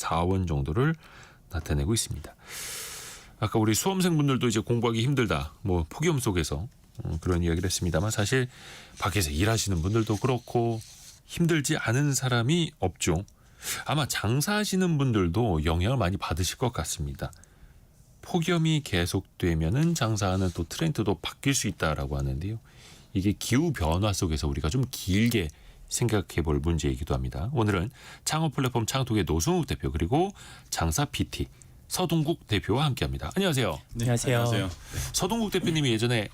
4원 정도를 나타내고 있습니다. 아까 우리 수험생분들도 이제 공부하기 힘들다, 뭐 폭염 속에서 그런 이야기를 했습니다만 사실 밖에서 일하시는 분들도 그렇고 힘들지 않은 사람이 없죠. 아마 장사하시는 분들도 영향을 많이 받으실 것 같습니다. 폭염이 계속되면은 장사하는 또 트렌드도 바뀔 수 있다라고 하는데요. 이게 기후 변화 속에서 우리가 좀 길게 생각해 볼 문제이기도 합니다. 오늘은 창업 플랫폼 창톡의 노승욱 대표 그리고 장사 PT 서동국 대표와 함께합니다. 안녕하세요. 네, 안녕하세요. 서동국 대표님이 예전에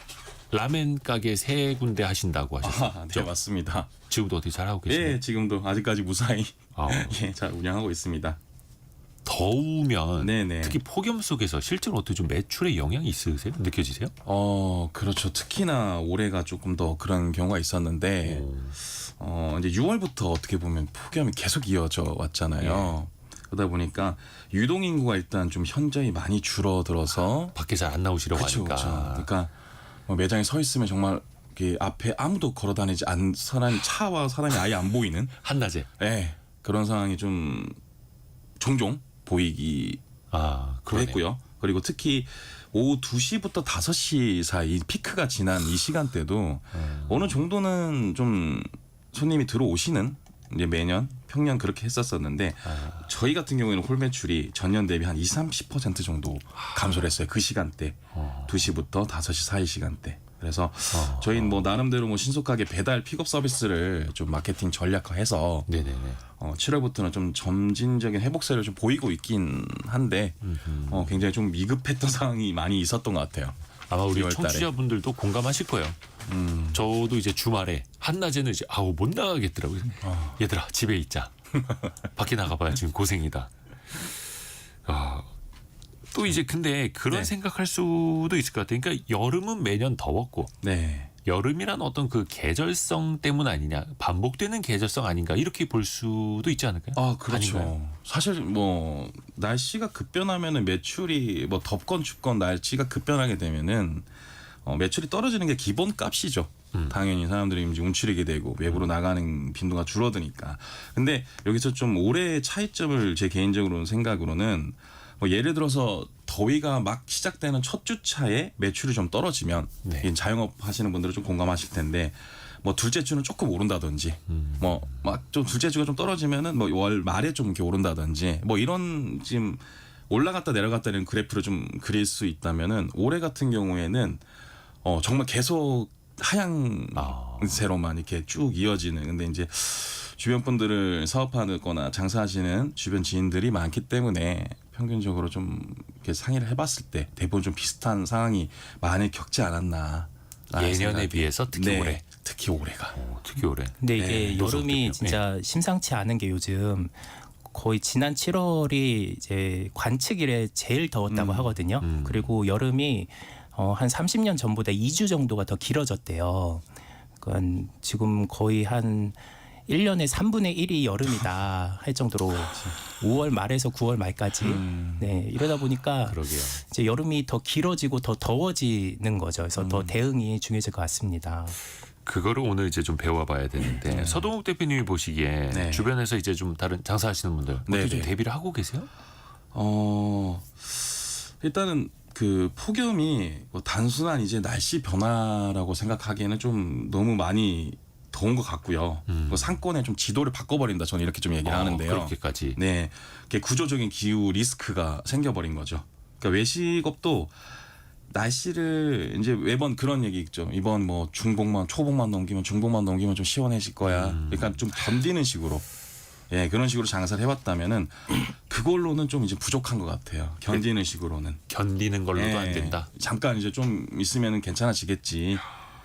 라멘 가게 3군데 하신다고 하셨죠? 네, 맞습니다. 지금도 어떻게 잘하고 계세요? 예, 지금도 아직까지 무사히 네. 예, 잘 운영하고 있습니다. 더우면 네네. 특히 폭염 속에서 실제로 어떻게 좀 매출에 영향이 있으세요? 느껴지세요? 그렇죠. 특히나 올해가 조금 더 그런 경우가 있었는데 이제 6월부터 어떻게 보면 폭염이 계속 이어져 왔잖아요. 그러다 보니까 유동 인구가 일단 좀 현저히 많이 줄어들어서 밖에 잘 안 나오시려고 그쵸, 하니까. 그쵸. 그러니까 매장에 서 있으면 정말 이렇게 앞에 아무도 걸어다니지 않는 사람이 차와 사람이 아예 안 보이는 한낮에. 예, 그런 상황이 좀 종종 보이기 그러네요. 했고요. 그리고 특히 오후 2시부터 5시 사이 피크가 지난 이 시간대도 어느 정도는 좀 손님이 들어오시는 이제 매년 평년 그렇게 했었었는데 저희 같은 경우에는 홀 매출이 전년 대비 한 20-30% 정도 감소를 했어요. 그 시간대 2시부터 5시 사이 시간대. 그래서 저희는 뭐 나름대로 뭐 신속하게 배달 픽업 서비스를 좀 마케팅 전략화해서 네네네. 7월부터는 좀 점진적인 회복세를 좀 보이고 있긴 한데 굉장히 좀 미급했던 상황이 많이 있었던 것 같아요. 아마 우리 6월 달에. 청취자분들도 공감하실 거예요. 저도 이제 주말에 한낮에는 이제 못 나가겠더라고요. 얘들아 집에 있자. 밖에 나가봐야 지금 고생이다. 또 이제 근데 그런 네. 생각할 수도 있을 것 같아요. 그러니까 여름은 매년 더웠고 네. 여름이란 어떤 그 계절성 때문 아니냐, 반복되는 계절성 아닌가 이렇게 볼 수도 있지 않을까요? 그렇죠. 아닌가요? 사실 뭐 날씨가 급변하면은 매출이 뭐 덥건 춥건 날씨가 급변하게 되면은 매출이 떨어지는 게 기본 값이죠. 당연히 사람들이 이제 움츠리게 되고 외부로 나가는 빈도가 줄어드니까. 근데 여기서 좀 올해의 차이점을 제 개인적으로는 생각으로는 뭐 예를 들어서 더위가 막 시작되는 첫 주차에 매출이 좀 떨어지면 네. 이 자영업 하시는 분들은 좀 공감하실 텐데 뭐 둘째 주는 조금 오른다든지 뭐 막 좀 둘째 주가 좀 떨어지면은 뭐 월 말에 좀 이렇게 오른다든지 뭐 이런 지금 올라갔다 내려갔다는 그래프를 좀 그릴 수 있다면은 올해 같은 경우에는 정말 계속 하향세로만 이렇게 쭉 이어지는. 근데 이제 주변 분들을 사업하거나 장사하시는 주변 지인들이 많기 때문에 평균적으로 좀 이렇게 상의를 해봤을 때 대부분 좀 비슷한 상황이 많이 겪지 않았나. 예년에 비해서 특히 네, 올해. 특히 올해가. 특히 올해. 근데 이게 네, 여름이 노숙 진짜 심상치 않은 게 요즘 거의 지난 7월이 이제 관측 이래 제일 더웠다고 하거든요. 그리고 여름이 한 30년 전보다 2주 정도가 더 길어졌대요. 그러니까 지금 거의 한 1년에 3분의 1이 여름이다 할 정도로 5월 말에서 9월 말까지 네, 이러다 보니까 그러게요. 이제 여름이 더 길어지고 더 더워지는 거죠. 그래서 더 대응이 중요해질 것 같습니다. 그거를 오늘 이제 좀 배워봐야 되는데 서동욱 대표님이 보시기에 네. 주변에서 이제 좀 다른 장사하시는 분들 어떻게 네, 좀 네. 대비를 하고 계세요? 일단은 그 폭염이 뭐 단순한 이제 날씨 변화라고 생각하기에는 좀 너무 많이 더운 것 같고요. 그 상권의 좀 지도를 바꿔버린다. 저는 이렇게 좀 얘기를 하는데요. 그렇게까지. 네, 이게 구조적인 기후 리스크가 생겨버린 거죠. 그러니까 외식업도 날씨를 이제 매번 그런 얘기 있죠. 이번 뭐 중복만 초복만 넘기면 중복만 넘기면 좀 시원해질 거야. 그러니까 좀 견디는 식으로. 예, 그런 식으로 장사를 해왔다면은 그걸로는 좀 이제 부족한 것 같아요. 견디는 식으로는. 견디는 걸로도 예, 안 된다. 잠깐 이제 좀 있으면은 괜찮아지겠지.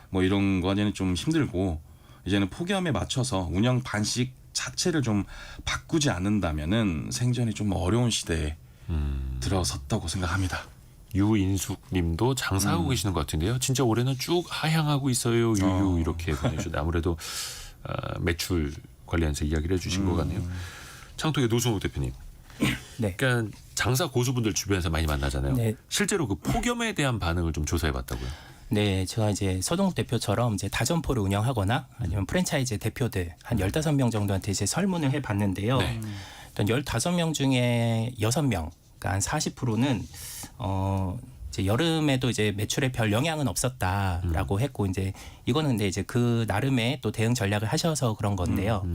뭐 이런 거는 좀 힘들고 이제는 폭염에 맞춰서 운영 방식 자체를 좀 바꾸지 않는다면은 생존이 좀 어려운 시대에 들어섰다고 생각합니다. 유인숙님도 장사하고 계시는 것 같은데요. 진짜 올해는 쭉 하향하고 있어요. 유유 이렇게 보내주셨는데 아무래도 매출 관련해서 이야기를 해주신 것 같네요. 창톡의 노승욱 대표님. 네. 그러니까 장사 고수분들 주변에서 많이 만나잖아요. 네. 실제로 그 폭염에 대한 반응을 좀 조사해봤다고요. 네, 제가 이제 서동욱 대표처럼 이제 다점포를 운영하거나 아니면 프랜차이즈 대표들 한 15명 정도한테 이제 설문을 해 봤는데요. 네. 일단 15명 중에 6명, 그러니까 한 40%는 이제 여름에도 이제 매출에 별 영향은 없었다라고 했고 이제 이거는 근데 이제 그 나름의 또 대응 전략을 하셔서 그런 건데요.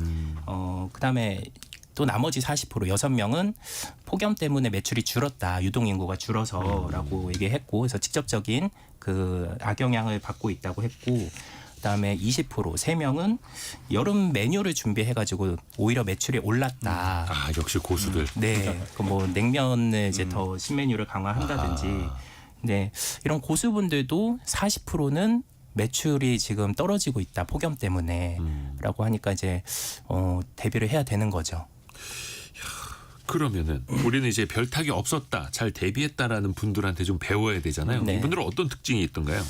그다음에 또 나머지 40% 6명은 폭염 때문에 매출이 줄었다. 유동인구가 줄어서라고 얘기했고 그래서 직접적인 그 악영향을 받고 있다고 했고 그다음에 20% 3명은 여름 메뉴를 준비해 가지고 오히려 매출이 올랐다. 아 역시 고수들. 네. 그 뭐 냉면을 이제 더 신메뉴를 강화한다든지. 네. 이런 고수분들도 40%는 매출이 지금 떨어지고 있다. 폭염 때문에라고 하니까 이제 대비를 해야 되는 거죠. 그러면은 우리는 이제 별탁이 없었다, 잘 대비했다라는 분들한테 좀 배워야 되잖아요. 네. 이분들은 어떤 특징이 있던가요?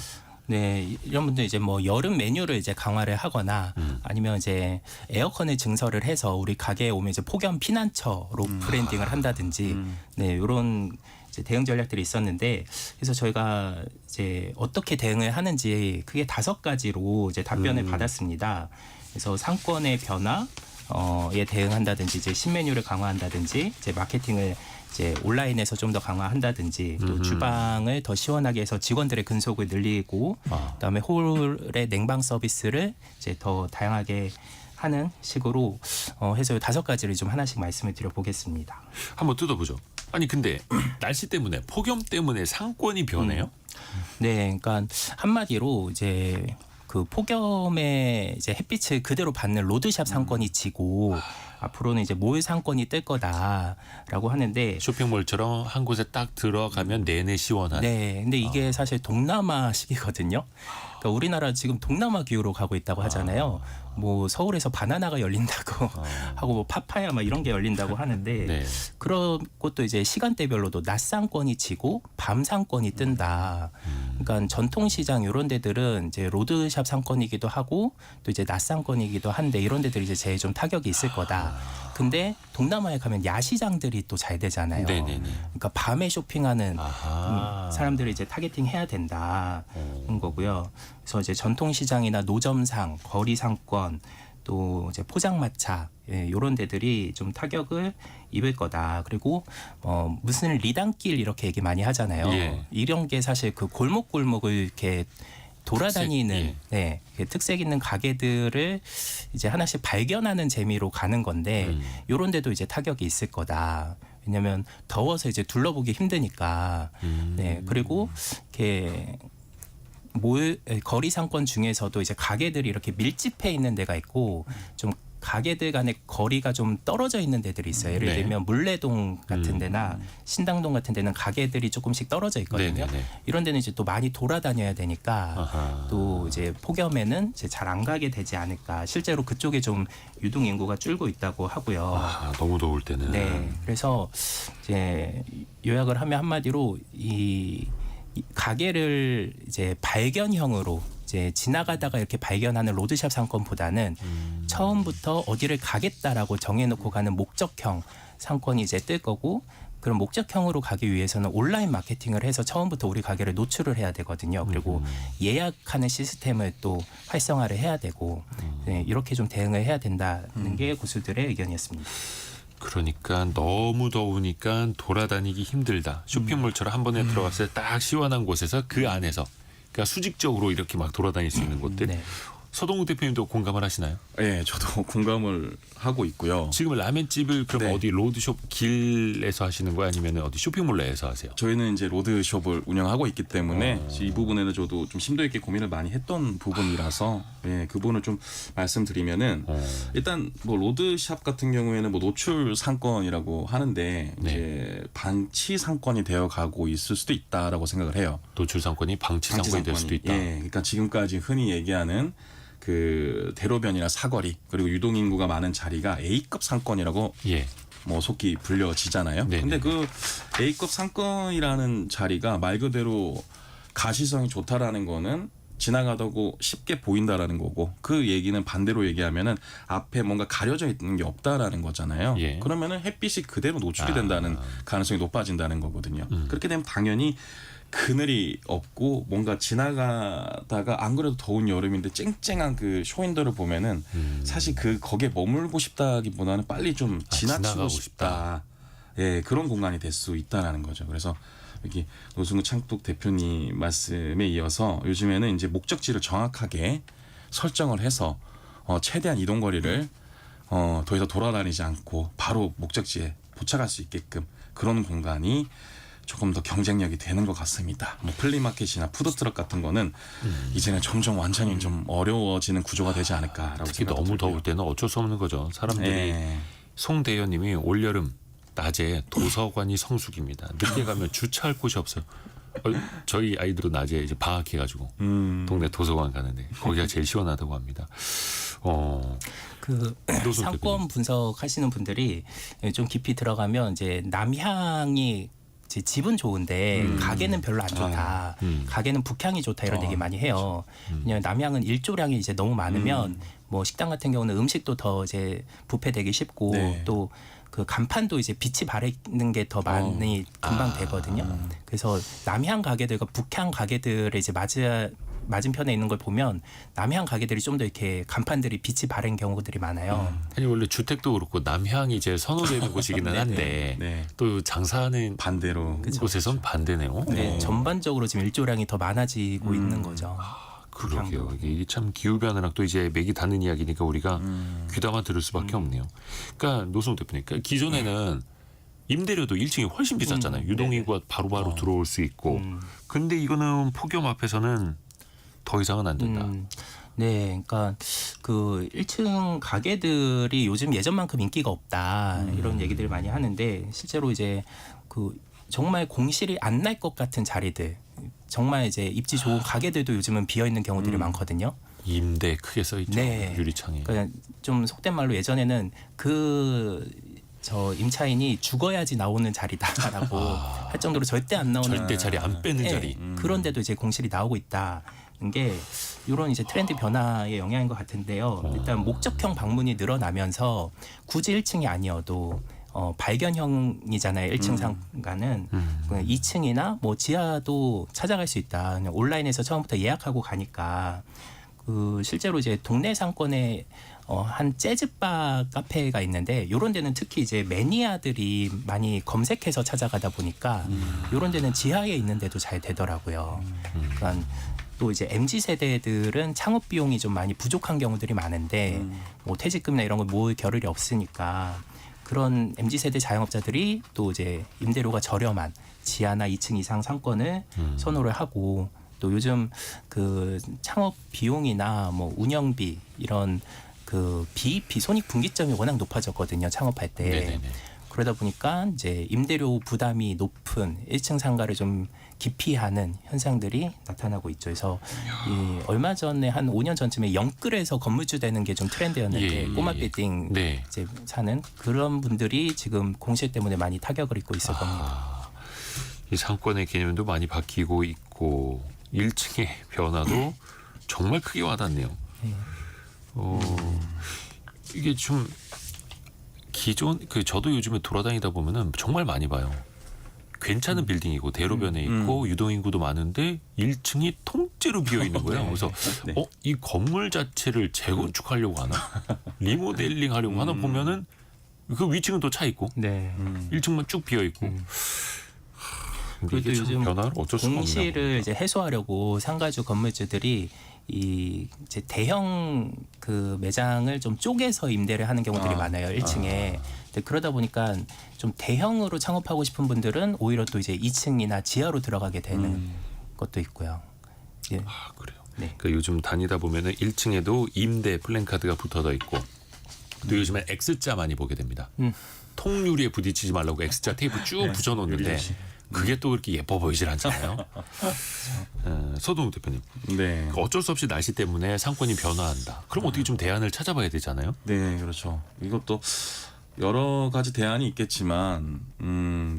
네, 이런 분들 이제 뭐 여름 메뉴를 이제 강화를 하거나 아니면 이제 에어컨을 증설을 해서 우리 가게에 오면 이제 폭염 피난처로 브랜딩을 한다든지 네, 이런 이제 대응 전략들이 있었는데 그래서 저희가 이제 어떻게 대응을 하는지 크게 5가지로 이제 답변을 받았습니다. 그래서 상권의 변화 에 대응한다든지 이제 신메뉴를 강화한다든지 이제 마케팅을 이제 온라인에서 좀 더 강화한다든지 또 주방을 더 시원하게 해서 직원들의 근속을 늘리고 그다음에 홀의 냉방 서비스를 이제 더 다양하게 하는 식으로 해서 5가지를 좀 하나씩 말씀을 드려보겠습니다. 한번 뜯어보죠. 아니 근데 날씨 때문에 폭염 때문에 상권이 변해요? 네, 그러니까 한마디로 이제 그 폭염에 이제 햇빛을 그대로 받는 로드샵 상권이 지고 앞으로는 이제 몰 상권이 뜰 거다라고 하는데 쇼핑몰처럼 한 곳에 딱 들어가면 내내 시원한. 네, 근데 이게 사실 동남아식이거든요. 그러니까 우리나라 지금 동남아 기후로 가고 있다고 하잖아요. 뭐 서울에서 바나나가 열린다고 하고 뭐 파파야 막 이런 게 열린다고 하는데 네. 그런 것도 이제 시간대별로도 낮 상권이 지고 밤 상권이 뜬다. 그러니까 전통시장 이런 데들은 이제 로드샵 상권이기도 하고 또 이제 낮 상권이기도 한데 이런 데들이 이제 제일 좀 타격이 있을 거다. 근데 동남아에 가면 야시장들이 또 잘 되잖아요. 네네네. 그러니까 밤에 쇼핑하는 아하. 사람들을 이제 타겟팅 해야 된다는 거고요. 그래서 이제 전통시장이나 노점상, 거리 상권, 또 이제 포장마차 이런 데들이 좀 타격을 입을 거다. 그리고 무슨 리단길 이렇게 얘기 많이 하잖아요. 예. 이런 게 사실 그 골목골목을 이렇게 돌아다니는 특색, 네, 특색 있는 가게들을 이제 하나씩 발견하는 재미로 가는 건데 요런 데도 이제 타격이 있을 거다. 왜냐하면 더워서 이제 둘러보기 힘드니까. 네, 그리고 이렇게 거리 상권 중에서도 이제 가게들이 이렇게 밀집해 있는 데가 있고 좀 가게들 간의 거리가 좀 떨어져 있는 데들이 있어요. 예를 네. 들면 물레동 같은 데나 신당동 같은 데는 가게들이 조금씩 떨어져 있거든요. 네네네. 이런 데는 이제 또 많이 돌아다녀야 되니까 아하. 또 이제 폭염에는 이제 잘 안 가게 되지 않을까. 실제로 그쪽에 좀 유동 인구가 줄고 있다고 하고요. 아, 너무 더울 때는. 네. 그래서 이제 요약을 하면 한마디로 이 가게를 이제 발견형으로 이제 지나가다가 이렇게 발견하는 로드샵 상권보다는 처음부터 어디를 가겠다라고 정해놓고 가는 목적형 상권이 이제 뜰 거고 그런 목적형으로 가기 위해서는 온라인 마케팅을 해서 처음부터 우리 가게를 노출을 해야 되거든요. 그리고 예약하는 시스템을 또 활성화를 해야 되고 네, 이렇게 좀 대응을 해야 된다는 게 고수들의 의견이었습니다. 그러니까 너무 더우니까 돌아다니기 힘들다. 쇼핑몰처럼 한 번에 들어갔을 때 딱 시원한 곳에서 그 안에서 그러니까 수직적으로 이렇게 막 돌아다닐 수 있는 곳들. 네. 서동욱 대표님도 공감을 하시나요? 예, 저도 공감을 하고 있고요. 지금 라면집을 그럼 네. 어디 로드숍 길에서 하시는 거예요? 아니면 어디 쇼핑몰 내에서 하세요? 저희는 이제 로드숍을 운영하고 있기 때문에 이 부분에는 저도 좀 심도 있게 고민을 많이 했던 부분이라서 예, 그 부분을 좀 말씀드리면은 일단 뭐 로드샵 같은 경우에는 뭐 노출 상권이라고 하는데 네. 이제 방치 상권이 되어 가고 있을 수도 있다라고 생각을 해요. 노출 상권이 방치 상권이 될 수도 있다. 예, 그러니까 지금까지 흔히 얘기하는 그 대로변이나 사거리 그리고 유동 인구가 많은 자리가 A급 상권이라고 예. 뭐 속기 불려지잖아요. 네네. 근데 그 A급 상권이라는 자리가 말 그대로 가시성이 좋다라는 거는 지나가다고 쉽게 보인다라는 거고 그 얘기는 반대로 얘기하면은 앞에 뭔가 가려져 있는 게 없다라는 거잖아요. 예. 그러면은 햇빛이 그대로 노출이 된다는 가능성이 높아진다는 거거든요. 그렇게 되면 당연히 그늘이 없고 뭔가 지나가다가 안 그래도 더운 여름인데 쨍쨍한 그 쇼윈도를 보면은 사실 그 거기에 머물고 싶다기보다는 빨리 좀 지나치고 지나가고 싶다. 예, 그런 공간이 될 수 있다라는 거죠. 그래서 여기 노승우 창독 대표님 말씀에 이어서 요즘에는 이제 목적지를 정확하게 설정을 해서 최대한 이동 거리를 더 이상 돌아다니지 않고 바로 목적지에 도착할 수 있게끔 그런 공간이 조금 더 경쟁력이 되는 것 같습니다. 뭐 플리마켓이나 푸드트럭 같은 거는 이제는 점점 완전히 좀 어려워지는 구조가 되지 않을까라고 특히 생각이 너무 들고요. 더울 때는 어쩔 수 없는 거죠. 사람들이 예. 송대현님이 올여름 낮에 도서관이 성수기입니다. 늦게 가면 주차할 곳이 없어요. 저희 아이들은 낮에 이제 방학해가지고 동네 도서관 가는데 거기가 제일 시원하다고 합니다. 그 노선 상권 분석하시는 분들이 좀 깊이 들어가면 이제 남향이 이제 집은 좋은데 가게는 별로 안 좋다. 가게는 북향이 좋다 이런 얘기 많이 해요. 왜냐하면 남향은 일조량이 이제 너무 많으면 뭐 식당 같은 경우는 음식도 더 이제 부패되기 쉽고 네. 또 그 간판도 이제 빛이 바래는 게 더 많이 금방 되거든요. 그래서 남향 가게들과 북향 가게들의 이제 맞은편에 있는 걸 보면 남향 가게들이 좀 더 이렇게 간판들이 빛이 바랜 경우들이 많아요. 아니 원래 주택도 그렇고 남향이 제일 선호되는 곳이기는 한데 네. 또 장사하는 반대로 곳에선 반대네요. 네, 전반적으로 지금 일조량이 더 많아지고 있는 거죠. 그러게요. 이게 참 기후 변화랑 또 이제 맥이 닿는 이야기니까 우리가 귀담아 들을 수밖에 없네요. 그러니까 노승우 대표님, 그러니까 기존에는 임대료도 1층이 훨씬 비쌌잖아요. 유동인구가 바로바로 들어올 수 있고. 근데 이거는 폭염 앞에서는 더 이상은 안 된다. 네, 그러니까 그 1층 가게들이 요즘 예전만큼 인기가 없다 이런 얘기들을 많이 하는데 실제로 이제 그 정말 공실이 안 날 것 같은 자리들, 정말 이제 입지 좋은 가게들도 요즘은 비어 있는 경우들이 많거든요. 임대 크게 써 있죠. 네. 유리창에. 그러니까 좀 속된 말로 예전에는 저 임차인이 죽어야지 나오는 자리다라고 할 정도로 절대 안 나오는 절대 자리 안 빼는 네, 자리. 그런데도 이제 공실이 나오고 있다는 게 이런 이제 트렌드 변화의 영향인 것 같은데요. 일단 목적형 방문이 늘어나면서 굳이 1층이 아니어도 발견형이잖아요. 1층 상가는 2층이나 뭐 지하도 찾아갈 수 있다. 그냥 온라인에서 처음부터 예약하고 가니까 그 실제로 이제 동네 상권에 한 재즈바 카페가 있는데 이런 데는 특히 이제 매니아들이 많이 검색해서 찾아가다 보니까 이런 데는 지하에 있는 데도 잘 되더라고요. 그러니까 또 이제 MZ 세대들은 창업 비용이 좀 많이 부족한 경우들이 많은데 뭐 퇴직금이나 이런 걸 모을 겨를이 없으니까 그런 MZ 세대 자영업자들이 또 이제 임대료가 저렴한 지하나 2층 이상 상권을 선호를 하고 또 요즘 그 창업 비용이나 뭐 운영비 이런 그 BEP 손익분기점이 워낙 높아졌거든요. 창업할 때. 네네네. 그러다 보니까 이제 임대료 부담이 높은 1층 상가를 좀 기피하는 현상들이 나타나고 있죠. 그래서 이 얼마 전에 한 5년 전쯤에 영끌에서 건물주 되는 게 좀 트렌드였는데 꼬마 빌딩 네. 이제 사는 그런 분들이 지금 공실 때문에 많이 타격을 입고 있을 겁니다. 이 상권의 개념도 많이 바뀌고 있고 1층의 변화도 정말 크게 와닿네요. 이게 좀 기존 저도 요즘에 돌아다니다 보면은 정말 많이 봐요. 괜찮은 빌딩이고 대로변에 있고 유동인구도 많은데 1층이 통째로 비어 있는 거예요. 그래서 네. 이 건물 자체를 재건축하려고 하나, 리모델링 하려고 하나 보면은 그 위층은 또 차 있고 네. 1층만 쭉 비어 있고. 근데 이게 그래도 참 요즘 변화를 어쩔 수가 없나 공실을 봅니다. 이제 해소하려고 상가주 건물주들이 이 이제 대형 그 매장을 좀 쪼개서 임대를 하는 경우들이 많아요. 1층에. 근데 그러다 보니까 좀 대형으로 창업하고 싶은 분들은 오히려 또 이제 2층이나 지하로 들어가게 되는 것도 있고요. 예. 그래요. 네. 그러니까 요즘 다니다 보면은 1층에도 임대 플랜카드가 붙어져 있고 또 요즘엔 X자 많이 보게 됩니다. 통유리에 부딪히지 말라고 X자 테이프 쭉 붙여놓는데 그게 또 그렇게 예뻐 보이질 않잖아요. 서동욱 대표님, 네. 어쩔 수 없이 날씨 때문에 상권이 변화한다. 그럼 어떻게 좀 대안을 찾아봐야 되잖아요. 네, 그렇죠. 이것도 여러 가지 대안이 있겠지만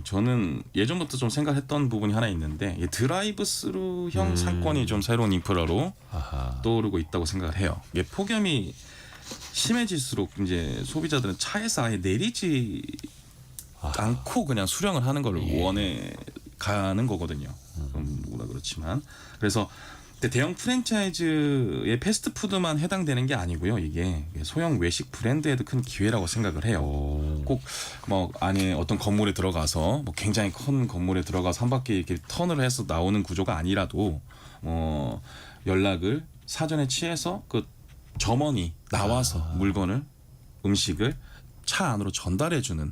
저는 예전부터 좀 생각했던 부분이 하나 있는데 이 드라이브 스루형 상권이 좀 새로운 인프라로 아하. 떠오르고 있다고 생각을 해요. 이게 폭염이 심해질수록 이제 소비자들은 차에서 아예 내리지 않고 그냥 수령을 하는 걸 원해 가는 거거든요. 누구나 그렇지만 그래서 대형 프랜차이즈의 패스트푸드만 해당되는 게 아니고요. 이게 소형 외식 브랜드에도 큰 기회라고 생각을 해요. 꼭 뭐 안에 어떤 건물에 들어가서 뭐 굉장히 큰 건물에 들어가서 한 바퀴 이렇게 턴을 해서 나오는 구조가 아니라도 연락을 사전에 취해서 그 점원이 나와서 물건을 음식을 차 안으로 전달해주는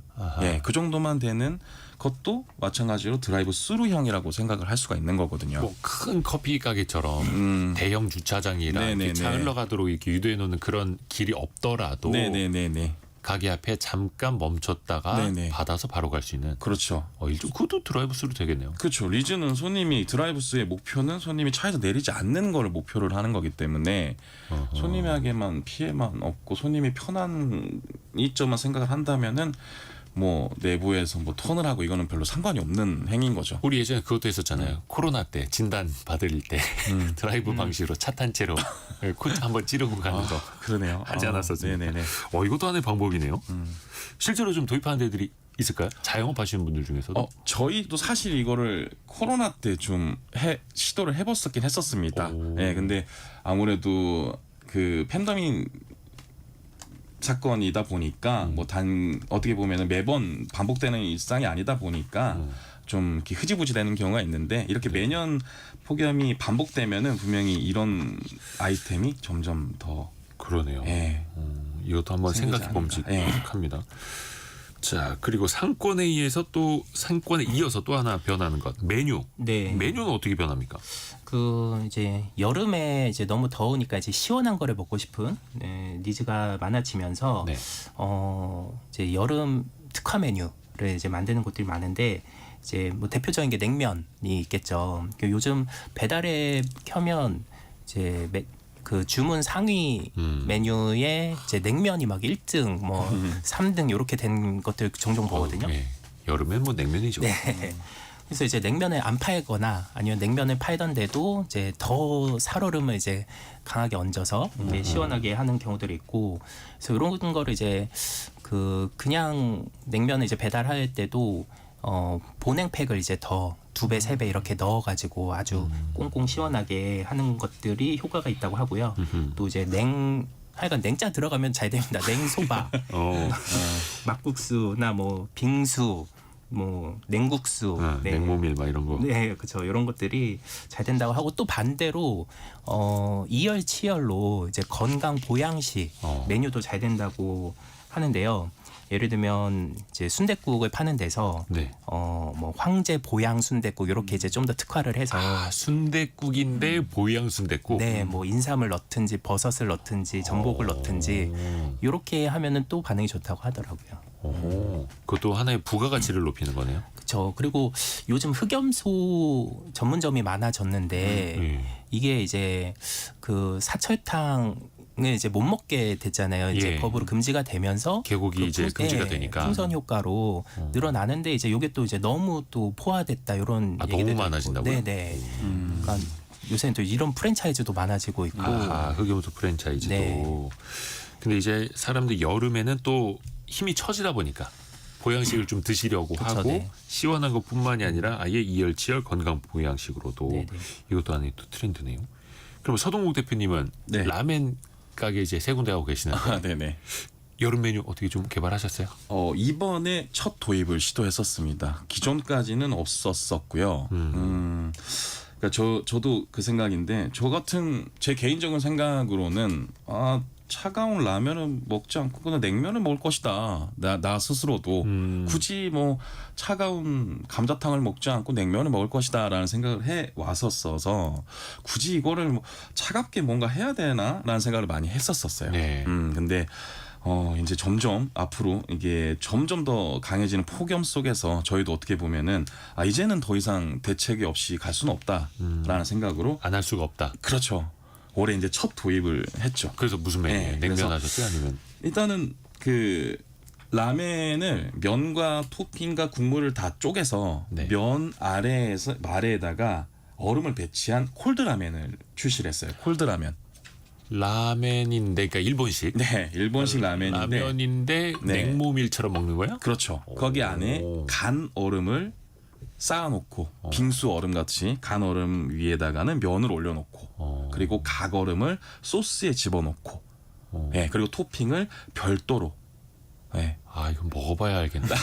그 정도만 되는 것도 마찬가지로 드라이브 스루형이라고 생각을 할 수가 있는 거거든요. 뭐 큰 커피 가게처럼 대형 주차장이랑 이렇게 차 흘러가도록 이렇게 유도해 놓는 그런 길이 없더라도 네네네네. 가게 앞에 잠깐 멈췄다가 네네. 받아서 바로 갈 수 있는. 그렇죠. 일종 그것도 드라이브 스루 되겠네요. 그렇죠. 리즈는 손님이 드라이브스의 목표는 손님이 차에서 내리지 않는 걸 목표를 하는 거기 때문에 손님에게만 피해만 없고 손님이 편한 이점만 생각을 한다면은 뭐 내부에서 뭐 턴을 하고 이거는 별로 상관이 없는 행위인 거죠. 우리 예전에 그것도 했었잖아요. 코로나 때 진단 받을 때 드라이브 방식으로 차 탄 채로 코트 한번 찌르고 가는 거 그러네요. 하지 않았었습니까? 네네네. 이것도 하나의 방법이네요. 실제로 좀 도입하는 데들이 있을까요? 자영업 하시는 분들 중에서도? 저희도 사실 이거를 코로나 때 좀 시도를 해봤었긴 했었습니다. 네, 근데 아무래도 그 팬데믹 사건이다 보니까 뭐 어떻게 보면은 매번 반복되는 일상이 아니다 보니까 좀 이렇게 흐지부지 되는 경우가 있는데 이렇게 매년 폭염이 반복되면은 분명히 이런 아이템이 점점 더 그러네요. 예. 이것도 한번 생기지 생각해 않을까. 봄직합니다. 자, 그리고 상권에 이어서 또 하나 변하는 것. 메뉴. 네. 메뉴는 어떻게 변합니까? 그 이제 여름에 이제 너무 더우니까 이제 시원한 거를 먹고 싶은 니즈가 많아지면서 네. 이제 여름 특화 메뉴를 이제 만드는 곳들이 많은데 이제 뭐 대표적인 게 냉면이 있겠죠. 요즘 배달에 켜면 이제 그 주문 상위 메뉴에 이제 냉면이 막 1등 뭐 3등 이렇게 된 것들 종종 보거든요. 네. 여름엔 뭐 냉면이죠. 네. 그래서 이제 냉면을 안 팔거나 아니면 냉면을 팔던데도 이제 더 살얼음을 이제 강하게 얹어서 이제 시원하게 하는 경우들이 있고, 그래서 이런 거를 이제 그냥 냉면을 이제 배달할 때도 보냉팩을 이제 더 2배, 3배 이렇게 넣어가지고 아주 꽁꽁 시원하게 하는 것들이 효과가 있다고 하고요. 또 이제 하여간 냉자 들어가면 잘 됩니다. 냉소바, 막국수나 뭐 빙수, 뭐 냉국수, 냉모밀 막 이런 거. 네, 그렇죠. 이런 것들이 잘 된다고 하고 또 반대로 이열치열로 이제 건강 보양식 메뉴도 잘 된다고 하는데요. 예를 들면 이제 순댓국을 파는 데서 네. 뭐 황제 보양 순댓국 이렇게 이제 좀 더 특화를 해서 순댓국인데 보양 순댓국. 네, 뭐 인삼을 넣든지 버섯을 넣든지 전복을 넣든지 이렇게 하면은 또 반응이 좋다고 하더라고요. 그것도 하나의 부가가치를 높이는 거네요. 그렇죠. 그리고 요즘 흑염소 전문점이 많아졌는데 이게 이제 그 사철탕 을 이제 못 먹게 됐잖아요. 이제 예. 법으로 금지가 되면서 개국이 이제 금지가 되니까. 풍선 효과로 늘어나는데 이제 이게 또 이제 너무 또 포화됐다 이런 너무 얘기들도 많아진다고요? 있고. 네네. 그러니까 요새는 또 이런 프랜차이즈도 많아지고 있고. 흑염소 프랜차이즈도. 네. 근데 이제 사람들 여름에는 또 힘이 처지다 보니까 보양식을 좀 드시려고 그쵸, 하고 네. 시원한 것뿐만이 아니라 아예 이열치열 건강 보양식으로도 네네. 이것도 하나의 또 트렌드네요. 그럼 서동욱 대표님은 네. 라멘 가게 이제 세 군데 하고 계시는데 네네. 여름 메뉴 어떻게 좀 개발하셨어요? 이번에 첫 도입을 시도했었습니다. 기존까지는 없었었고요. 그러니까 저도 그 생각인데 제 개인적인 생각으로는 차가운 라면은 먹지 않고 그냥 냉면을 먹을 것이다. 나 스스로도 굳이 뭐 차가운 감자탕을 먹지 않고 냉면을 먹을 것이다라는 생각을 해 왔었어서 굳이 이거를 뭐 차갑게 뭔가 해야 되나라는 생각을 많이 했었어요. 네. 근데 이제 점점 앞으로 이게 점점 더 강해지는 폭염 속에서 저희도 어떻게 보면은 이제는 더 이상 대책이 없이 갈 수는 없다라는 생각으로 안 할 수가 없다. 그렇죠. 올해 이제 첫 도입을 했죠. 그래서 무슨 메뉴예요? 네, 냉면 그래서 하셨어요? 아니면 일단은 그 라멘을 면과 토핑과 국물을 다 쪼개서 네. 면 아래에다가 얼음을 배치한 콜드 라멘을 출시를 했어요. 콜드 라멘. 라멘인데 그러니까 일본식 네, 일본식 라멘인데 라면인데 네. 냉모밀처럼 먹는 거야? 그렇죠. 거기 안에 간 얼음을 쌓아놓고 빙수 얼음 같이 간 얼음 위에다가는 면을 올려놓고 그리고 각 얼음을 소스에 집어넣고 예, 그리고 토핑을 별도로 예. 아 이거 먹어봐야 알겠다.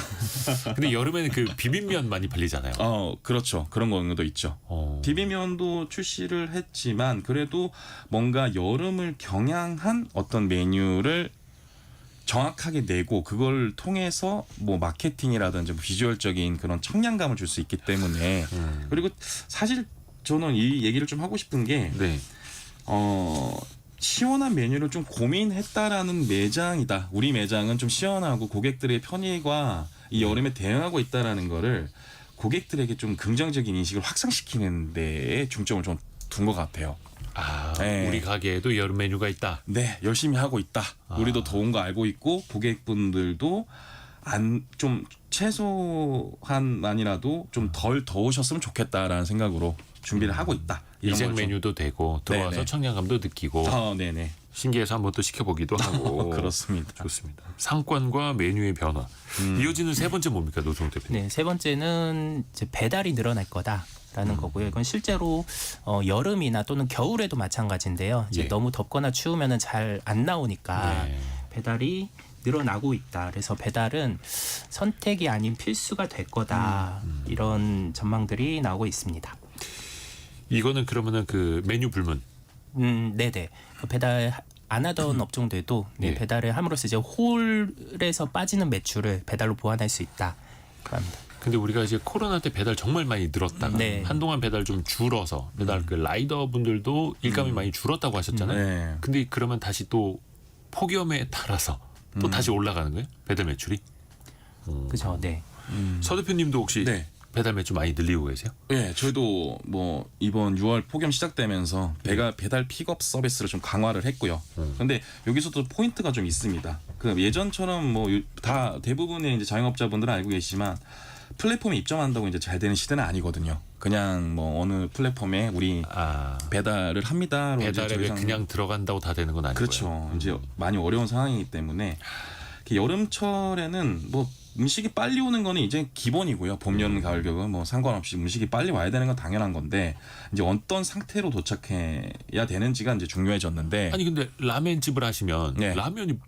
근데 여름에는 그 비빔면 많이 팔리잖아요. 그렇죠. 그런 경우도 있죠. 비빔면도 출시를 했지만 그래도 뭔가 여름을 겨냥한 어떤 메뉴를 정확하게 내고 그걸 통해서 뭐 마케팅이라든지 비주얼적인 그런 청량감을 줄 수 있기 때문에 그리고 사실 저는 이 얘기를 좀 하고 싶은 게 네. 시원한 메뉴를 좀 고민했다라는 매장이다. 우리 매장은 좀 시원하고 고객들의 편의와 이 여름에 대응하고 있다라는 거를 고객들에게 좀 긍정적인 인식을 확산시키는 데에 중점을 좀 둔 것 같아요. 아 네. 우리 가게에도 여름 메뉴가 있다. 네, 열심히 하고 있다. 우리도 더운 거 알고 있고 고객분들도 좀 최소한만이라도 좀 덜 더우셨으면 좋겠다라는 생각으로 준비를 하고 있다. 이런 이색 걸 좀- 메뉴도 되고 들어와서 네네. 청량감도 느끼고 네네. 신기해서 한번 또 시켜보기도 하고 그렇습니다. 좋습니다. 상권과 메뉴의 변화. 이어지는 세 번째 뭡니까 노종 대표님? 네, 세 번째는 이제 배달이 늘어날 거다라는 거고요. 이건 실제로 여름이나 또는 겨울에도 마찬가지인데요. 이제 예. 너무 덥거나 추우면은 잘 안 나오니까 네. 배달이 늘어나고 있다. 그래서 배달은 선택이 아닌 필수가 될 거다. 이런 전망들이 나오고 있습니다. 이거는 그러면은 그 메뉴 불문. 네네. 배달 안 하던 업종들도 네, 예. 배달을 함으로써 이제 홀에서 빠지는 매출을 배달로 보완할 수 있다. 합니다. 근데 우리가 이제 코로나 때 배달 정말 많이 늘었다가 네. 한동안 배달 좀 줄어서 배달 그 라이더 분들도 일감이 많이 줄었다고 하셨잖아요. 네. 근데 그러면 다시 또 폭염에 따라서 또 다시 올라가는 거예요? 배달 매출이? 그죠? 네. 서 대표님도 혹시 네. 배달 매출 많이 늘리고 계세요? 네, 저희도 뭐 이번 6월 폭염 시작되면서 배달 픽업 서비스를 좀 강화를 했고요. 근데 여기서도 포인트가 좀 있습니다. 그 예전처럼 뭐 다 대부분의 이제 자영업자분들은 알고 계시지만 플랫폼에 입점한다고 이제 잘 되는 시대는 아니거든요. 그냥 뭐 어느 플랫폼에 우리 아 배달을 합니다로 이제 더 배달앱에 이상- 그냥 들어간다고 다 되는 건 아니고요. 그렇죠. 이제 많이 어려운 상황이기 때문에 여름철에는 뭐 음식이 빨리 오는 거는 이제 기본이고요. 봄, 여름, 가을, 겨울 뭐 상관없이 음식이 빨리 와야 되는 건 당연한 건데 이제 어떤 상태로 도착해야 되는지가 이제 중요해졌는데 아니 근데 라멘 집을 하시면 네. 라면이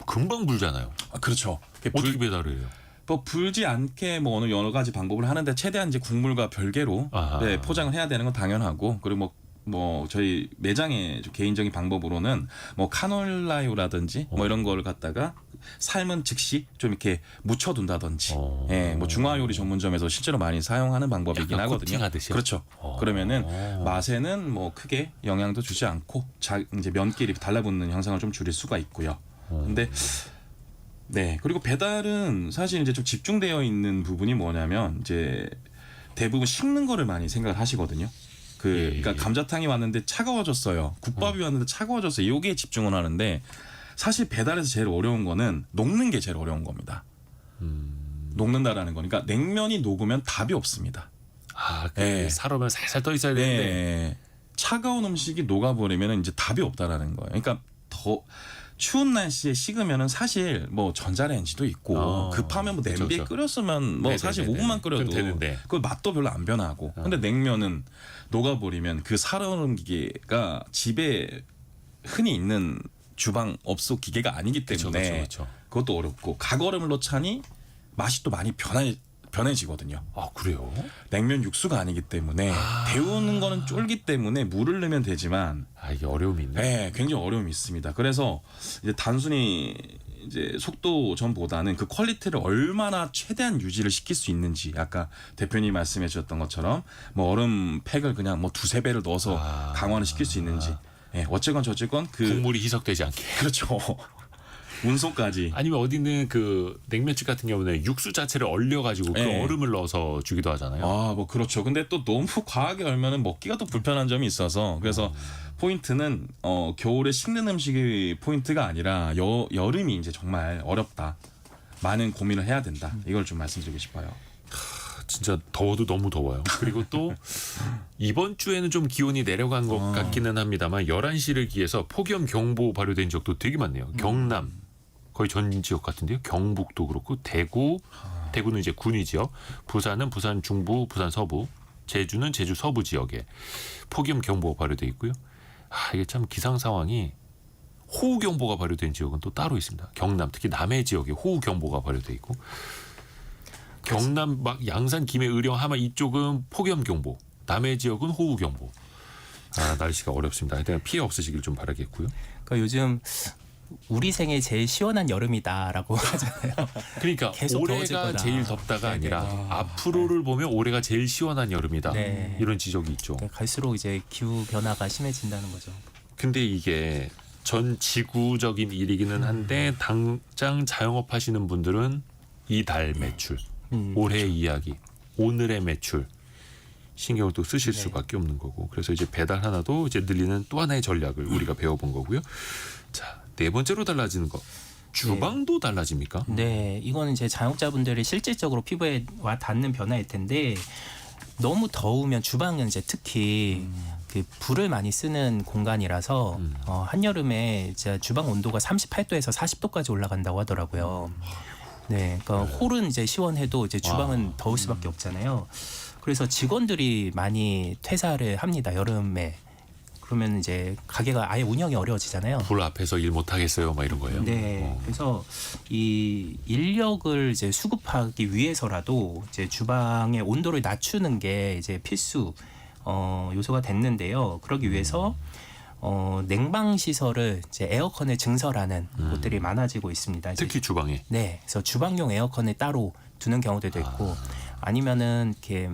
금방 불잖아요. 그렇죠. 어떻게 배달을 해요? 뭐 불지 않게 뭐 어느 여러 가지 방법을 하는데 최대한 이제 국물과 별개로 아하. 네, 포장을 해야 되는 건 당연하고 그리고 뭐 저희 매장의 좀 개인적인 방법으로는 뭐 카놀라유라든지 뭐 이런 걸 갖다가 삶은 즉시 좀 이렇게 묻혀둔다든지 예, 뭐 중화요리 전문점에서 실제로 많이 사용하는 방법이긴 약간 하거든요. 코팅하듯이요? 그렇죠. 그러면은 맛에는 뭐 크게 영향도 주지 않고 이제 면끼리 달라붙는 현상을 좀 줄일 수가 있고요. 근데 네 그리고 배달은 사실 이제 좀 집중되어 있는 부분이 뭐냐면 이제 대부분 식는 거를 많이 생각을 하시거든요. 그러니까 감자탕이 왔는데 차가워졌어요. 국밥이 왔는데 차가워졌어요. 여기에 집중을 하는데 사실 배달에서 제일 어려운 거는 녹는 게 제일 어려운 겁니다. 녹는다라는 거니까 냉면이 녹으면 답이 없습니다. 아그 네. 살얼면 살살 떠 있어야 되는데 네. 차가운 음식이 녹아버리면 이제 답이 없다라는 거예요. 그러니까 더 추운 날씨에 식으면은 사실 뭐 전자레인지도 있고 급하면 뭐 그쵸, 냄비에 그쵸. 끓였으면 뭐 사실 네네네네. 5분만 끓여도 그럼 되는데. 그 맛도 별로 안 변하고. 근데 냉면은 녹아버리면 그 살얼음 기계가 집에 흔히 있는 주방 업소 기계가 아니기 때문에 그쵸. 그것도 어렵고 각얼음을 넣자니 맛이 또 많이 변해지거든요. 아 그래요? 냉면 육수가 아니기 때문에 데우는 거는 쫄기 때문에 물을 넣으면 되지만 아 이게 어려움이 있네. 네, 굉장히 어려움이 있습니다. 그래서 이제 단순히 이제 속도 전보다는 그 퀄리티를 얼마나 최대한 유지를 시킬 수 있는지 아까 대표님 말씀해 주셨던 것처럼 뭐 얼음 팩을 그냥 뭐 두세 배를 넣어서 강화를 시킬 수 있는지 예, 어쨌건 저쨌건 그 국물이 희석되지 않게. 그렇죠. 운송까지 아니면 어디 있는 그 냉면집 같은 경우는 육수 자체를 얼려가지고 그 네. 얼음을 넣어서 주기도 하잖아요. 뭐 그렇죠. 근데 또 너무 과하게 얼면은 먹기가 또 불편한 점이 있어서 그래서 포인트는 겨울에 식는 음식이 포인트가 아니라 여름이 이제 정말 어렵다. 많은 고민을 해야 된다. 이걸 좀 말씀드리고 싶어요. 진짜 더워도 너무 더워요. 그리고 또 이번 주에는 좀 기온이 내려간 것 같기는 합니다만 11시를 기해서 폭염 경보 발효된 지역도 되게 많네요. 경남 거의 전 지역 같은데요. 경북도 그렇고 대구는 이제 군위 지역, 부산은 부산 중부, 부산 서부, 제주는 제주 서부 지역에 폭염 경보 발효돼 있고요. 이게 참 기상 상황이 호우 경보가 발효된 지역은 또 따로 있습니다. 경남 특히 남해 지역에 호우 경보가 발효돼 있고 경남 막 양산, 김해, 의령, 하마 이쪽은 폭염 경보, 남해 지역은 호우 경보. 날씨가 어렵습니다. 하여튼 피해 없으시길 좀 바라겠고요. 그러니까 요즘 우리 생애 제일 시원한 여름이다라고 하잖아요. 그러니까 계속 더워질 올해가 거다. 제일 덥다가 네네. 아니라 앞으로를 보면 올해가 제일 시원한 여름이다. 네. 이런 지적이 있죠. 네, 갈수록 이제 기후 변화가 심해진다는 거죠. 근데 이게 전 지구적인 일이기는 한데 당장 자영업 하시는 분들은 이달 매출, 올해의 이야기, 오늘의 매출 신경을 또 쓰실 네. 수밖에 없는 거고 그래서 이제 배달 하나도 이제 늘리는 또 하나의 전략을 우리가 배워본 거고요. 자, 네 번째로 달라지는 거. 주방도 달라집니까? 네, 이거는 이제 자영업자분들이 실질적으로 피부에 와 닿는 변화일 텐데 너무 더우면 주방은 이제 특히 그 불을 많이 쓰는 공간이라서 한여름에 이제 주방 온도가 38도에서 40도까지 올라간다고 하더라고요. 네, 그러니까 홀은 이제 시원해도 이제 주방은 더울 수밖에 없잖아요. 그래서 직원들이 많이 퇴사를 합니다. 여름에. 그러면 이제 가게가 아예 운영이 어려워지잖아요. 불 앞에서 일 못 하겠어요, 막 이런 거예요. 네, 그래서 이 인력을 이제 수급하기 위해서라도 이제 주방의 온도를 낮추는 게 이제 필수 요소가 됐는데요. 그러기 위해서 냉방 시설을 이제 에어컨을 증설하는 곳들이 많아지고 있습니다. 이제 특히 주방에. 네, 그래서 주방용 에어컨을 따로 두는 경우들도 있고 아니면은 이렇게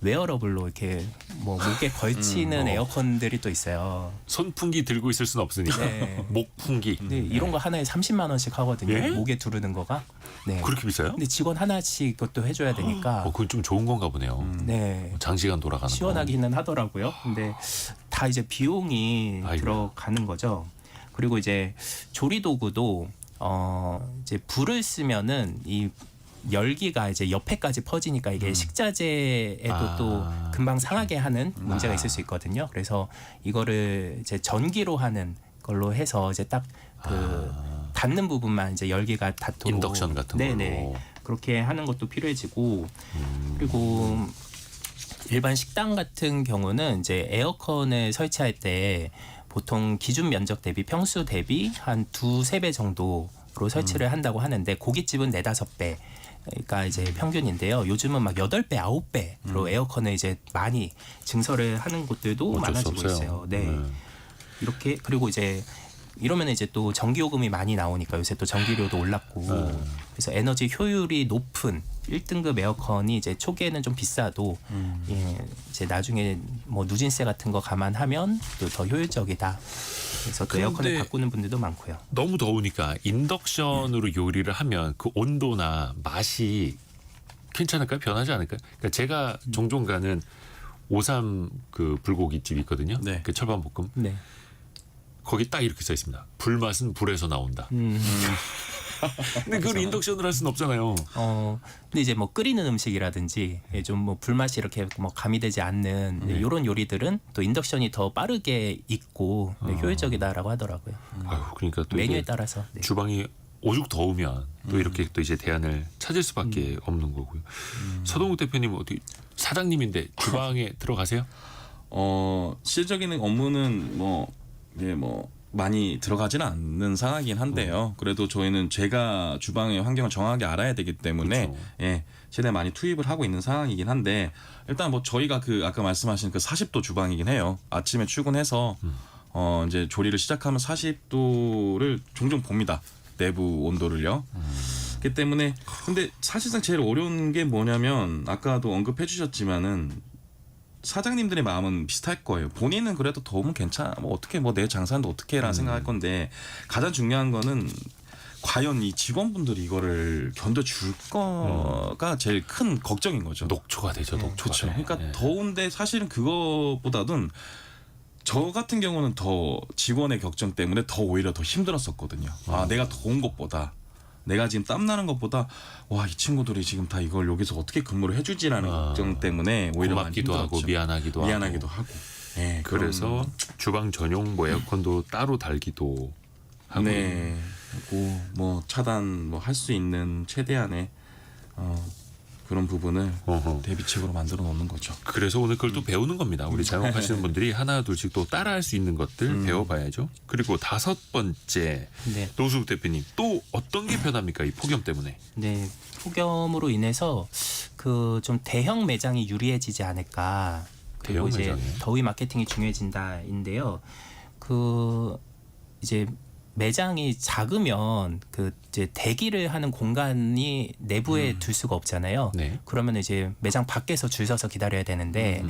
웨어러블로 이렇게 뭐 목에 걸치는 에어컨들이 또 있어요. 선풍기 들고 있을 수는 없으니까. 네. 목풍기. 네, 이런 거 하나에 30만 원씩 하거든요. 예? 목에 두르는 거가. 네. 그렇게 비싸요? 근데 직원 하나씩 그것도 해줘야 되니까. 그건 좀 좋은 건가 보네요. 네. 장시간 돌아가는 시원하기는 하더라고요. 근데 다 이제 비용이 아이고야. 들어가는 거죠. 그리고 이제 조리 도구도 이제 불을 쓰면은 이 열기가 이제 옆에까지 퍼지니까 이게 식자재에도 또 금방 상하게 하는 문제가 있을 수 있거든요. 그래서 이거를 이제 전기로 하는 걸로 해서 이제 딱 그 닿는 부분만 이제 열기가 닿도록 인덕션 같은 네네 걸로. 그렇게 하는 것도 필요해지고 그리고 일반 식당 같은 경우는 이제 에어컨을 설치할 때 보통 기준 면적 대비 평수 대비 한 2-3배 정도로 설치를 한다고 하는데 고깃집은 4-5배 가 이제 평균인데요. 요즘은 막 8배, 9배로 에어컨을 이제 많이 증설을 하는 곳들도 어쩔 수 많아지고 없어요. 있어요. 네. 이렇게 그리고 이제 이러면 이제 또 전기요금이 많이 나오니까 요새 또 전기료도 올랐고 그래서 에너지 효율이 높은 1등급 에어컨이 이제 초기에는 좀 비싸도 예, 이제 나중에 뭐 누진세 같은 거 감안하면 또 더 효율적이다. 그래서 또 에어컨을 근데 바꾸는 분들도 많고요. 너무 더우니까 인덕션으로 요리를 하면 그 온도나 맛이 괜찮을까요? 변하지 않을까요? 그러니까 제가 종종 가는 53 그 불고기집이 있거든요. 네. 그 철판볶음. 네. 거기 딱 이렇게 써 있습니다. 불맛은 불에서 나온다. 근데 그걸 인덕션으로 할 수는 없잖아요. 근데 이제 뭐 끓이는 음식이라든지 좀 뭐 불맛이 이렇게 뭐 가미되지 않는 이런 요리들은 또 인덕션이 더 빠르게 익고 효율적이다라고 하더라고요. 아유, 그러니까 또 메뉴에 이게 따라서. 네. 주방이 오죽 더우면 또 이렇게 또 이제 대안을 찾을 수밖에 없는 거고요. 서동욱 대표님 어떻게 사장님인데 주방에 들어가세요? 실질적인 업무는 많이 들어가지는 않는 상황이긴 한데요. 그래도 저희는 제가 주방의 환경을 정확하게 알아야 되기 때문에 그렇죠. 예, 최대 많이 투입을 하고 있는 상황이긴 한데 일단 뭐 저희가 그 아까 말씀하신 그 40도 주방이긴 해요. 아침에 출근해서 이제 조리를 시작하면 40도를 종종 봅니다. 내부 온도를요. 그렇기 때문에 근데 사실상 제일 어려운 게 뭐냐면 아까도 언급해 주셨지만은 사장님들의 마음은 비슷할 거예요. 본인은 그래도 더우면 괜찮아. 뭐 어떻게 뭐 내 장사인데 어떻게 해라 생각할 건데 가장 중요한 거는 과연 이 직원분들이 이거를 견뎌줄 거가 제일 큰 걱정인 거죠. 녹초가 되죠. 녹초가. 그렇죠. 돼. 그러니까 네. 더운데 사실은 그거보다는 저 같은 경우는 더 직원의 걱정 때문에 더 오히려 더 힘들었었거든요. 아 내가 더운 것보다 내가 지금 땀 나는 것보다 와 이 친구들이 지금 다 이걸 여기서 어떻게 근무를 해주지라는 걱정 때문에 오히려 많이 고맙기도 하고 힘들었죠. 미안하기도 하고. 네, 그래서 주방 전용 뭐 에어컨도 따로 달기도 하고. 네. 하고 뭐 차단 뭐 할 수 있는 최대한의 그런 부분을 어허. 대비책으로 만들어 놓는 거죠. 그래서 오늘 그걸 또 배우는 겁니다. 우리 자영업하시는 분들이 하나 둘씩 또 따라할 수 있는 것들 배워봐야죠. 그리고 5번째 네. 노수국 대표님 또 어떤 게 변합니까? 이 폭염 때문에. 네, 폭염으로 인해서 그 좀 대형 매장이 유리해지지 않을까. 그리고 대형 이제 매장이요? 더위 마케팅이 중요해진다인데요. 그 이제 매장이 작으면 그 이제 대기를 하는 공간이 내부에 둘 수가 없잖아요. 네. 그러면 이제 매장 밖에서 줄 서서 기다려야 되는데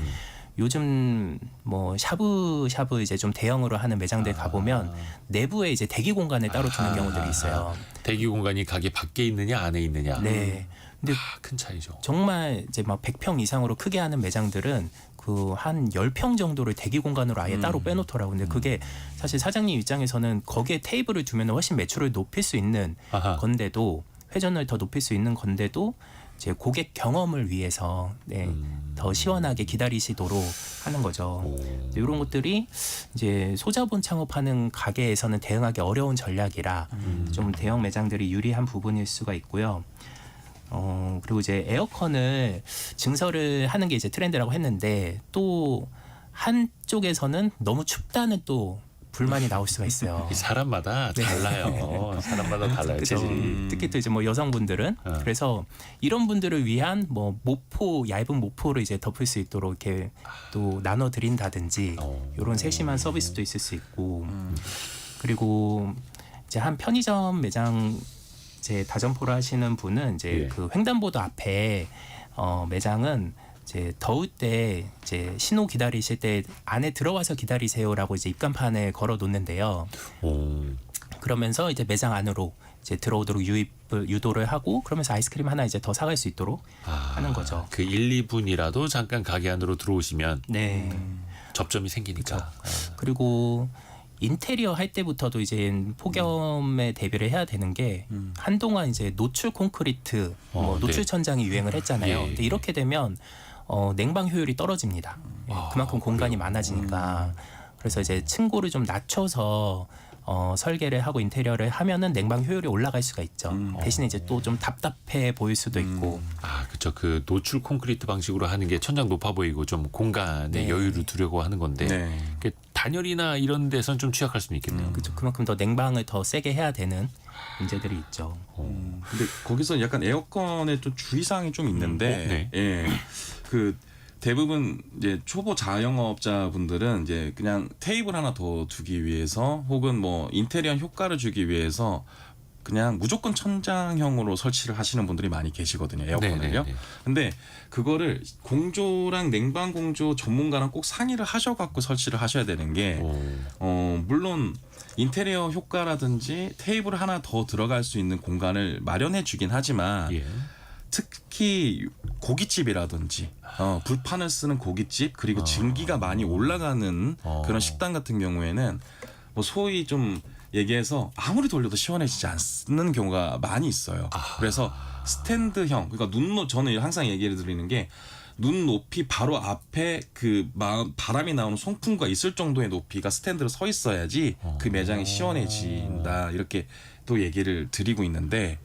요즘 뭐 샤브샤브 이제 좀 대형으로 하는 매장들 가보면 내부에 이제 대기 공간을 따로 두는 경우들이 있어요. 대기 공간이 가게 밖에 있느냐 안에 있느냐. 네. 근데 큰 차이죠. 정말 이제 막 100평 이상으로 크게 하는 매장들은 그 한 10평 정도를 대기 공간으로 아예 따로 빼놓더라고요. 근데 그게 사실 사장님 입장에서는 거기에 테이블을 두면 훨씬 매출을 높일 수 있는 아하. 건데도 회전을 더 높일 수 있는 건데도 이제 고객 경험을 위해서 네, 더 시원하게 기다리시도록 하는 거죠. 이런 것들이 이제 소자본 창업하는 가게에서는 대응하기 어려운 전략이라 좀 대형 매장들이 유리한 부분일 수가 있고요. 그리고 이제 에어컨을 증설을 하는 게 이제 트렌드라고 했는데 또 한쪽에서는 너무 춥다는 또 불만이 나올 수가 있어요. 이 사람마다 달라요. 사람마다 달라요. 그죠. 체질이. 특히 또 이제 뭐 여성분들은 그래서 이런 분들을 위한 뭐 모포 얇은 모포를 이제 덮을 수 있도록 이렇게 또 나눠 드린다든지 이런 세심한 서비스도 있을 수 있고 그리고 이제 한 편의점 매장 이제 다점포를 하시는 분은 이제 예. 그 횡단보도 앞에 매장은 이제 더울 때 이제 신호 기다리실 때 안에 들어와서 기다리세요라고 이제 입간판을 걸어 놓는데요. 오. 그러면서 이제 매장 안으로 이제 들어오도록 유도를 하고 그러면서 아이스크림 하나 이제 더 사갈 수 있도록 하는 거죠. 그 1, 2분이라도 잠깐 가게 안으로 들어오시면 네. 접점이 생기니까. 그리고 인테리어 할 때부터도 이제 폭염에 대비를 해야 되는 게 한동안 이제 노출 콘크리트, 뭐 노출 네. 천장이 유행을 했잖아요. 예, 근데 이렇게 되면 냉방 효율이 떨어집니다. 예, 그만큼 공간이 많아지니까. 그래서 이제 층고를 좀 낮춰서 설계를 하고 인테리어를 하면은 냉방 효율이 올라갈 수가 있죠. 대신에 이제 또 좀 답답해 보일 수도 있고. 그렇죠. 그 노출 콘크리트 방식으로 하는 게 천장 높아 보이고 좀 공간에 네. 여유를 두려고 하는 건데 네. 그 단열이나 이런 데선 좀 취약할 수는 있겠네요. 그렇죠. 그만큼 더 냉방을 더 세게 해야 되는 문제들이 있죠. 근데 거기서 약간 에어컨에 좀 주의사항이 좀 있는데, 네. 예, 그 대부분 이제 초보 자영업자분들은 이제 그냥 테이블 하나 더 두기 위해서 혹은 뭐 인테리어 효과를 주기 위해서 그냥 무조건 천장형으로 설치를 하시는 분들이 많이 계시거든요. 에어컨을요. 네네네. 근데 그거를 공조랑 냉방 공조 전문가랑 꼭 상의를 하셔갖고 설치를 하셔야 되는 게 물론 인테리어 효과라든지 테이블 하나 더 들어갈 수 있는 공간을 마련해 주긴 하지만 예. 특히 고깃집이라든지 불판을 쓰는 고깃집 그리고 증기가 많이 올라가는 그런 식당 같은 경우에는 뭐 소위 좀 얘기해서 아무리 돌려도 시원해지지 않는 경우가 많이 있어요. 그래서 스탠드형 그러니까 저는 항상 얘기를 드리는 게 눈 높이 바로 앞에 그 바람이 나오는 송풍구가 있을 정도의 높이가 스탠드로 서 있어야지 그 매장이 시원해진다 이렇게 또 얘기를 드리고 있는데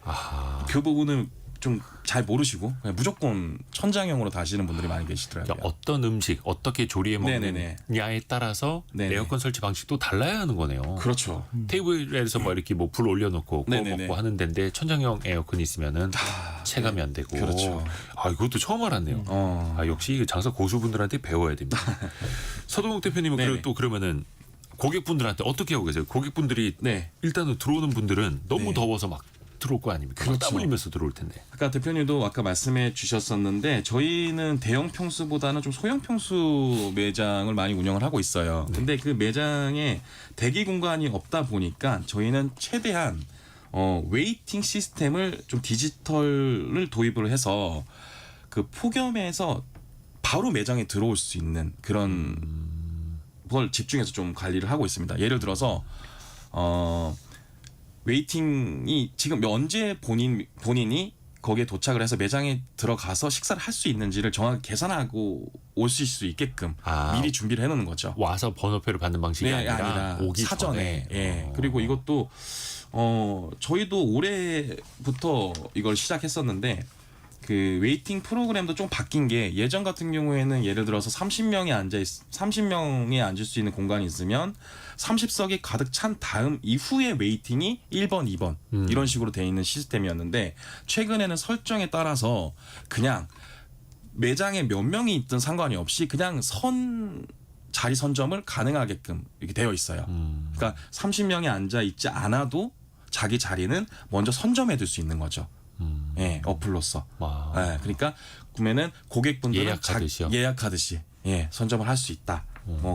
그 부분을 좀 잘 모르시고 그냥 무조건 천장형으로 다시는 분들이 많이 계시더라고요. 그러니까 어떤 음식 어떻게 조리해 먹느냐에 따라서 네네. 에어컨 설치 방식도 달라야 하는 거네요. 그렇죠. 테이블에서 뭐 이렇게 뭐 불 올려놓고 구워 네네네. 먹고 하는 데인데 천장형 에어컨이 있으면은 체감이 안 되고. 그렇죠. 이것도 처음 알았네요. 역시 이 장사 고수분들한테 배워야 됩니다. 서동욱 대표님은 네네. 그리고 또 그러면은 고객분들한테 어떻게 하고 계세요? 고객분들이 네. 일단은 들어오는 분들은 너무 네. 더워서 막 들어올 거 아닙니까? 그렇죠. 땀 흘리면서 들어올 텐데. 아까 대표님도 아까 말씀해 주셨었는데 저희는 대형 평수보다는 좀 소형 평수 매장을 많이 운영을 하고 있어요. 근데 그 매장에 대기 공간이 없다 보니까 저희는 최대한 웨이팅 시스템을 좀 디지털을 도입을 해서 그 폭염에서 바로 매장에 들어올 수 있는 그런 걸 집중해서 좀 관리를 하고 있습니다. 예를 들어서 웨이팅이 지금 언제 본인이 거기에 도착을 해서 매장에 들어가서 식사를 할 수 있는지를 정확히 계산하고 오실 수 있게끔 미리 준비를 해놓는 거죠. 와서 번호표를 받는 방식이 네, 아니라 오기 사전에. 전에. 예. 그리고 이것도 저희도 올해부터 이걸 시작했었는데 그 웨이팅 프로그램도 좀 바뀐 게 예전 같은 경우에는 예를 들어서 30명이 앉을 수 있는 공간이 있으면 30석이 가득 찬 다음 이후에 웨이팅이 1번, 2번 이런 식으로 돼 있는 시스템이었는데 최근에는 설정에 따라서 그냥 매장에 몇 명이 있든 상관이 없이 그냥 자리 선점을 가능하게끔 이렇게 되어 있어요. 그러니까 30명이 앉아 있지 않아도 자기 자리는 먼저 선점해 둘 수 있는 거죠. 예, 어플로서. 예, 그러니까 구매는 고객분들은 예약하듯이 예, 선점을 할 수 있다.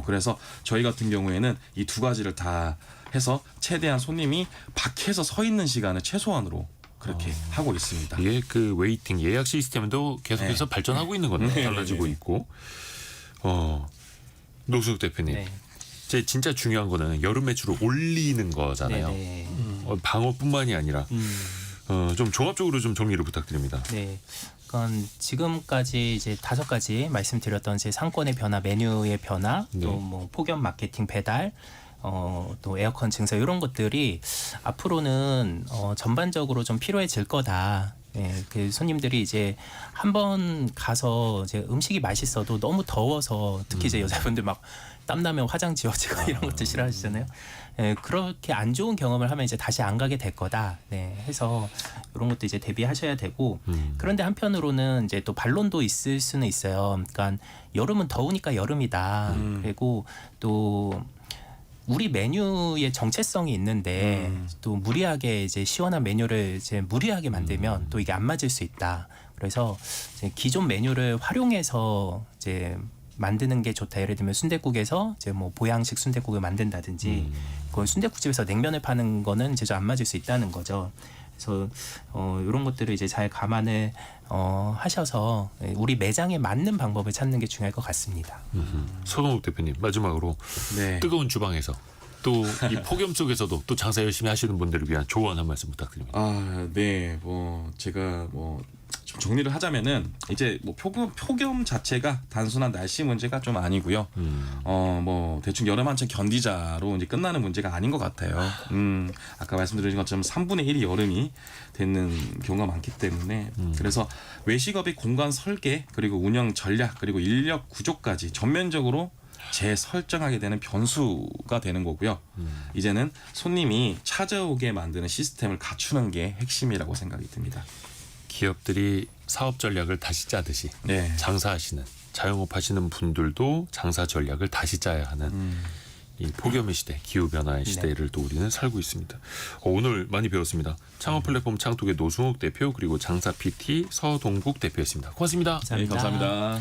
그래서 저희 같은 경우에는 이 두 가지를 다 해서 최대한 손님이 밖에서 서 있는 시간을 최소한으로 그렇게 하고 있습니다. 이게 그 웨이팅 예약 시스템도 계속해서 발전하고 있는 건데 달라지고 있고. 노수욱 대표님. 네. 제 진짜 중요한 거는 여름 매출을 올리는 거잖아요. 네. 방어뿐만이 아니라 좀 종합적으로 좀 정리를 부탁드립니다. 네. 그러니까 지금까지 이제 5가지 말씀드렸던 제 상권의 변화, 메뉴의 변화, 네. 또 뭐 폭염 마케팅 배달, 또 에어컨 증서 이런 것들이 앞으로는 전반적으로 좀 필요해질 거다. 예, 그 손님들이 이제 한번 가서 이제 음식이 맛있어도 너무 더워서 특히 이제 여자분들 막 땀나면 화장 지워지고 이런 것도 싫어하시잖아요. 예, 그렇게 안 좋은 경험을 하면 이제 다시 안 가게 될 거다. 네, 해서 이런 것도 이제 대비하셔야 되고 그런데 한편으로는 이제 또 반론도 있을 수는 있어요. 그러니까 여름은 더우니까 여름이다. 그리고 또 우리 메뉴의 정체성이 있는데 또 무리하게 이제 시원한 메뉴를 이제 무리하게 만들면 또 이게 안 맞을 수 있다. 그래서 이제 기존 메뉴를 활용해서 이제 만드는 게 좋다. 예를 들면 순댓국에서 이제 뭐 보양식 순댓국을 만든다든지, 그 순댓국집에서 냉면을 파는 거는 이제 좀 안 맞을 수 있다는 거죠. 그래서 이런 것들을 이제 잘 감안을 하셔서 우리 매장에 맞는 방법을 찾는 게 중요할 것 같습니다. 손홍욱 대표님 마지막으로 네. 뜨거운 주방에서 또 이 폭염 속에서도 또 장사 열심히 하시는 분들을 위한 조언 한 말씀 부탁드립니다. 네. 제가 좀 정리를 하자면은 이제 뭐 폭염 자체가 단순한 날씨 문제가 좀 아니고요. 대충 여름 한창 견디자로 이제 끝나는 문제가 아닌 것 같아요. 아까 말씀드린 것처럼 3분의 1이 여름이 되는 경우가 많기 때문에 그래서 외식업의 공간 설계 그리고 운영 전략 그리고 인력 구조까지 전면적으로 재설정하게 되는 변수가 되는 거고요. 이제는 손님이 찾아오게 만드는 시스템을 갖추는 게 핵심이라고 생각이 듭니다. 기업들이 사업 전략을 다시 짜듯이 네. 장사하시는 자영업 하시는 분들도 장사 전략을 다시 짜야 하는 이 폭염의 시대, 기후변화의 시대를 또 우리는 살고 있습니다. 오늘 많이 배웠습니다. 창업 플랫폼 창톡의 노수욱 대표 그리고 장사 PT 서동국 대표였습니다. 고맙습니다. 감사합니다. 네, 감사합니다.